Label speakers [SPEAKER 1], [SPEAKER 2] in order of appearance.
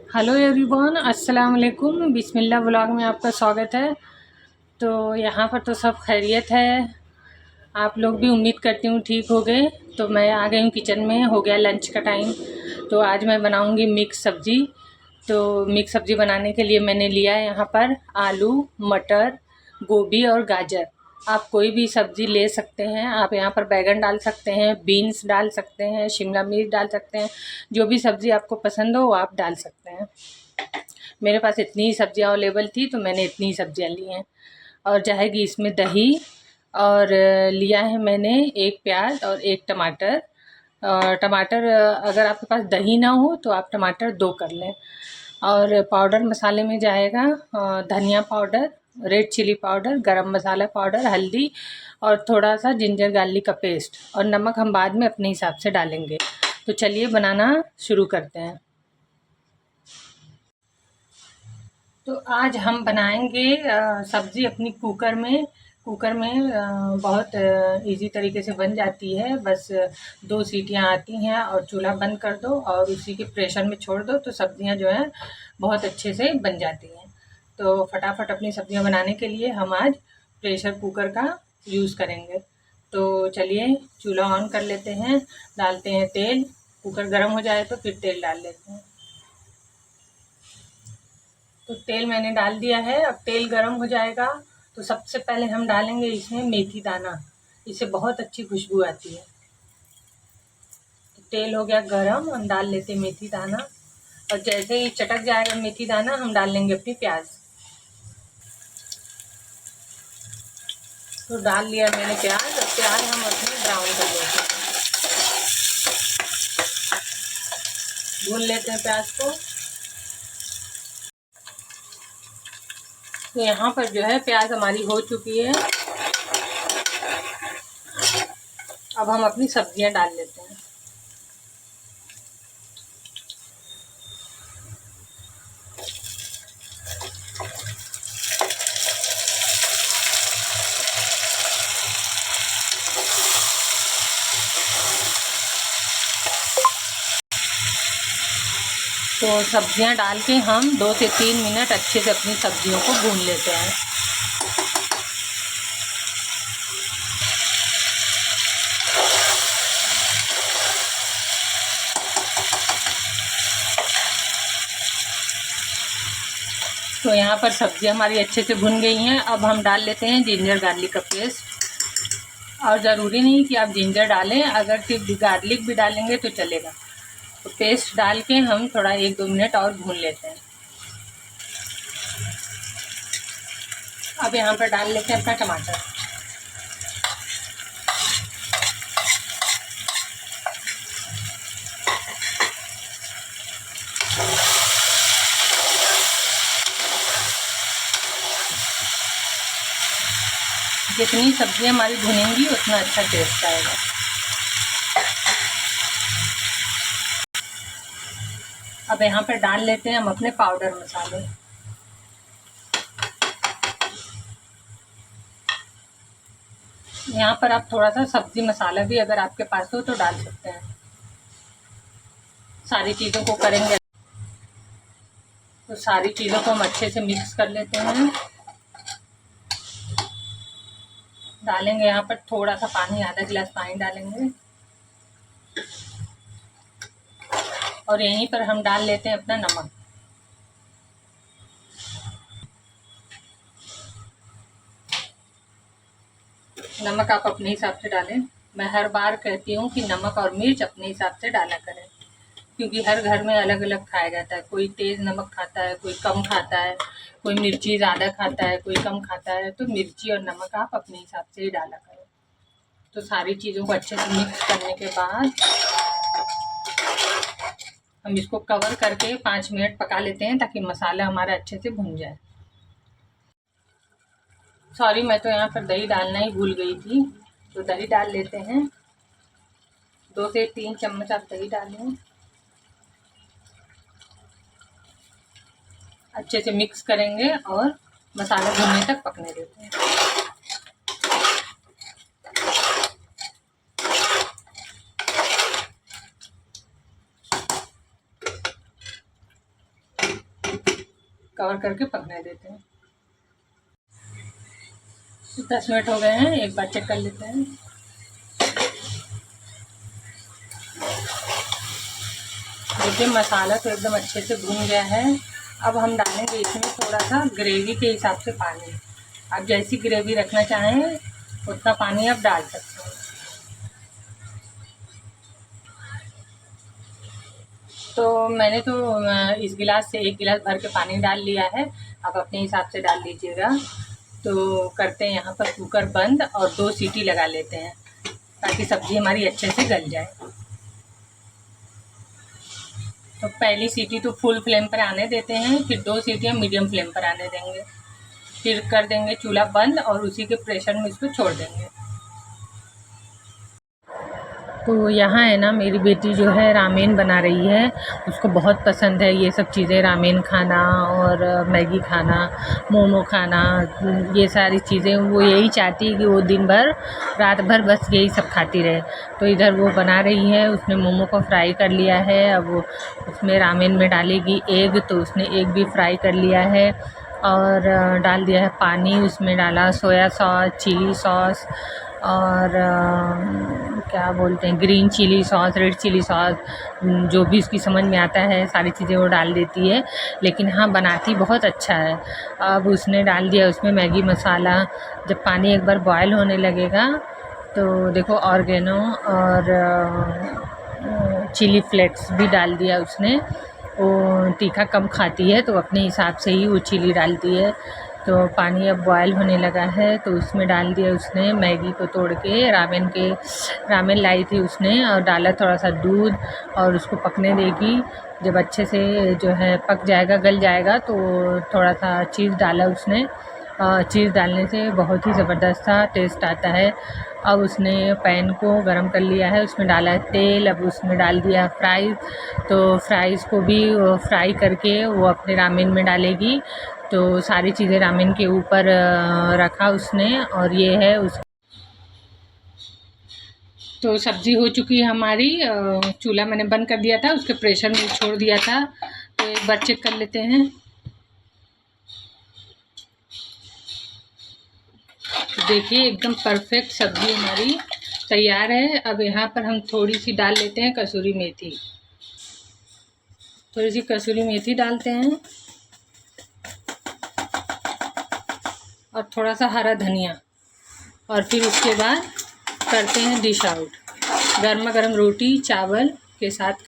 [SPEAKER 1] Hello everyone, अस्सलाम वालेकुम। बिस्मिल्लाह vlog में आपका स्वागत है। तो यहाँ पर तो सब खैरियत है। आप लोग भी उम्मीद करती हूँ ठीक हो गए। तो मैं आ गई हूँ किचन में, हो गया लंच का टाइम। तो आज मैं बनाऊँगी मिक्स सब्ज़ी। तो मिक्स सब्ज़ी बनाने के लिए मैंने लिया है यहाँ पर आलू, मटर, गोभी और गाजर। आप कोई भी सब्ज़ी ले सकते हैं। आप यहाँ पर बैंगन डाल सकते हैं, बीन्स डाल सकते हैं, शिमला मिर्च डाल सकते हैं। जो भी सब्ज़ी आपको पसंद हो वो आप डाल सकते हैं। मेरे पास इतनी ही सब्जियां अवेलेबल थी तो मैंने इतनी ही सब्जियां ली हैं। और जाएगी इसमें दही, और लिया है मैंने एक प्याज और एक टमाटर। टमाटर, अगर आपके पास दही ना हो तो आप टमाटर 2 कर लें। और पाउडर मसाले में जाएगा धनिया पाउडर, रेड चिली पाउडर, गरम मसाला पाउडर, हल्दी और थोड़ा सा जिंजर गार्लिक का पेस्ट, और नमक हम बाद में अपने हिसाब से डालेंगे। तो चलिए बनाना शुरू करते हैं। तो आज हम बनाएंगे सब्ज़ी अपनी कुकर में बहुत इजी तरीके से बन जाती है। बस 2 सीटियां आती हैं और चूल्हा बंद कर दो और उसी के प्रेशर में छोड़ दो तो सब्जियां जो हैं बहुत अच्छे से बन जाती हैं। तो फटाफट अपनी सब्जियां बनाने के लिए हम आज प्रेशर कुकर का यूज़ करेंगे। तो चलिए चूल्हा ऑन कर लेते हैं, डालते हैं तेल। कुकर गर्म हो जाए तो फिर तेल डाल लेते हैं। तो तेल मैंने डाल दिया है। अब तेल गरम हो जाएगा तो सबसे पहले हम डालेंगे इसमें मेथी दाना। इससे बहुत अच्छी खुशबू आती है। तो तेल हो गया गरम, हम डाल लेते हैं मेथी दाना। और जैसे ही चटक जाएगा मेथी दाना हम डाल लेंगे अपनी प्याज। तो डाल लिया मैंने प्याज। और प्याज हम अपने ब्राउन कर लेते हैं, भून लेते हैं प्याज को। तो यहाँ पर जो है प्याज हमारी हो चुकी है। अब हम अपनी सब्जियां डाल लेते हैं। तो सब्जियां डाल के हम 2 से 3 मिनट अच्छे से अपनी सब्जियों को भून लेते हैं। तो यहाँ पर सब्ज़ी हमारी अच्छे से भुन गई हैं। अब हम डाल लेते हैं जिंजर गार्लिक का पेस्ट। और ज़रूरी नहीं कि आप जिंजर डालें, अगर सिर्फ गार्लिक भी डालेंगे तो चलेगा। तो पेस्ट डाल के हम थोड़ा 1-2 मिनट और भून लेते हैं। अब यहाँ पर डाल लेते हैं अपना टमाटर। जितनी सब्ज़ी हमारी भुनेंगी उतना अच्छा टेस्ट आएगा। अब यहाँ पर डाल लेते हैं हम अपने पाउडर मसाले। यहाँ पर आप थोड़ा सा सब्ज़ी मसाला भी अगर आपके पास हो तो डाल सकते हैं। सारी चीज़ों को करेंगे तो सारी चीज़ों को हम अच्छे से मिक्स कर लेते हैं। डालेंगे यहाँ पर थोड़ा सा पानी, आधा गिलास पानी डालेंगे। और यहीं पर हम डाल लेते हैं अपना नमक। नमक आप अपने हिसाब से डालें। मैं हर बार कहती हूँ कि नमक और मिर्च अपने हिसाब से डाला करें, क्योंकि हर घर में अलग अलग खाया जाता है। कोई तेज़ नमक खाता है, कोई कम खाता है, कोई मिर्ची ज़्यादा खाता है, कोई कम खाता है। तो मिर्ची और नमक आप अपने हिसाब से ही डाला करें। तो सारी चीज़ों को अच्छे से मिक्स करने के बाद हम इसको कवर करके 5 मिनट पका लेते हैं ताकि मसाला हमारा अच्छे से भुन जाए। सॉरी, मैं तो यहाँ पर दही डालना ही भूल गई थी। तो दही डाल लेते हैं। 2 से 3 चम्मच आप दही डालें। अच्छे से मिक्स करेंगे और मसाला भुनने तक पकने देते हैं। कवर करके पकने देते हैं। 10 मिनट हो गए हैं, एक बार चेक कर लेते हैं। देखिए मसाला तो एकदम अच्छे से भून गया है। अब हम डालेंगे इसमें थोड़ा सा ग्रेवी के हिसाब से पानी। आप जैसी ग्रेवी रखना चाहें उतना पानी आप डाल सकते हैं। तो मैंने तो इस गिलास से 1 गिलास भर के पानी डाल लिया है, आप अपने हिसाब से डाल लीजिएगा। तो करते हैं यहाँ पर कुकर बंद और 2 सीटी लगा लेते हैं ताकि सब्ज़ी हमारी अच्छे से गल जाए। तो पहली सीटी तो फुल फ्लेम पर आने देते हैं, फिर 2 सीटियाँ मीडियम फ्लेम पर आने देंगे, फिर कर देंगे चूल्हा बंद और उसी के प्रेशर में इसको छोड़ देंगे। तो यहाँ है ना, मेरी बेटी जो है रामेन बना रही है, उसको बहुत पसंद है ये सब चीज़ें, रामेन खाना और मैगी खाना, मोमो खाना, ये सारी चीज़ें वो यही चाहती है कि वो दिन भर रात भर बस यही सब खाती रहे। तो इधर वो बना रही है, उसने मोमो को फ्राई कर लिया है, अब वो उसमें रामेन में डालेगी एग, तो उसने एग भी फ्राई कर लिया है और डाल दिया है पानी, उसमें डाला सोया सॉस, चिली सॉस और क्या बोलते हैं green chilli sauce, red chilli sauce, जो भी उसकी समझ में आता है सारी चीज़ें वो डाल देती है। लेकिन हाँ, बनाती बहुत अच्छा है। अब उसने डाल दिया उसमें मैगी मसाला। जब पानी एक बार बॉयल होने लगेगा तो देखो ऑर्गेनो और चिली फ्लेक्स भी डाल दिया उसने। वो तीखा कम खाती है तो अपने हिसाब से ही वो चिली डालती है। तो पानी अब बॉयल होने लगा है तो उसमें डाल दिया उसने मैगी को तोड़ के, रामेन लाई थी उसने, और डाला थोड़ा सा दूध और उसको पकने देगी। जब अच्छे से जो है पक जाएगा, गल जाएगा, तो थोड़ा सा चीज़ डाला उसने। चीज़ डालने से बहुत ही ज़बरदस्त सा टेस्ट आता है। अब उसने पैन को गरम कर लिया है, उसमें डाला है तेल, अब उसमें डाल दिया फ्राइज़। तो फ्राइज़ को भी फ्राई करके वो अपने रामेन में डालेगी। तो सारी चीज़ें रामेन के ऊपर रखा उसने, और ये है उस। तो सब्ज़ी हो चुकी है हमारी, चूल्हा मैंने बंद कर दिया था, उसके प्रेशर में छोड़ दिया था। तो एक बार चेक कर लेते हैं। देखिए एकदम परफेक्ट सब्ज़ी हमारी तैयार है। अब यहाँ पर हम थोड़ी सी डाल लेते हैं कसूरी मेथी, थोड़ी सी कसूरी मेथी डालते हैं और थोड़ा सा हरा धनिया, और फिर उसके बाद करते हैं डिश आउट। गर्मा गर्म रोटी चावल के साथ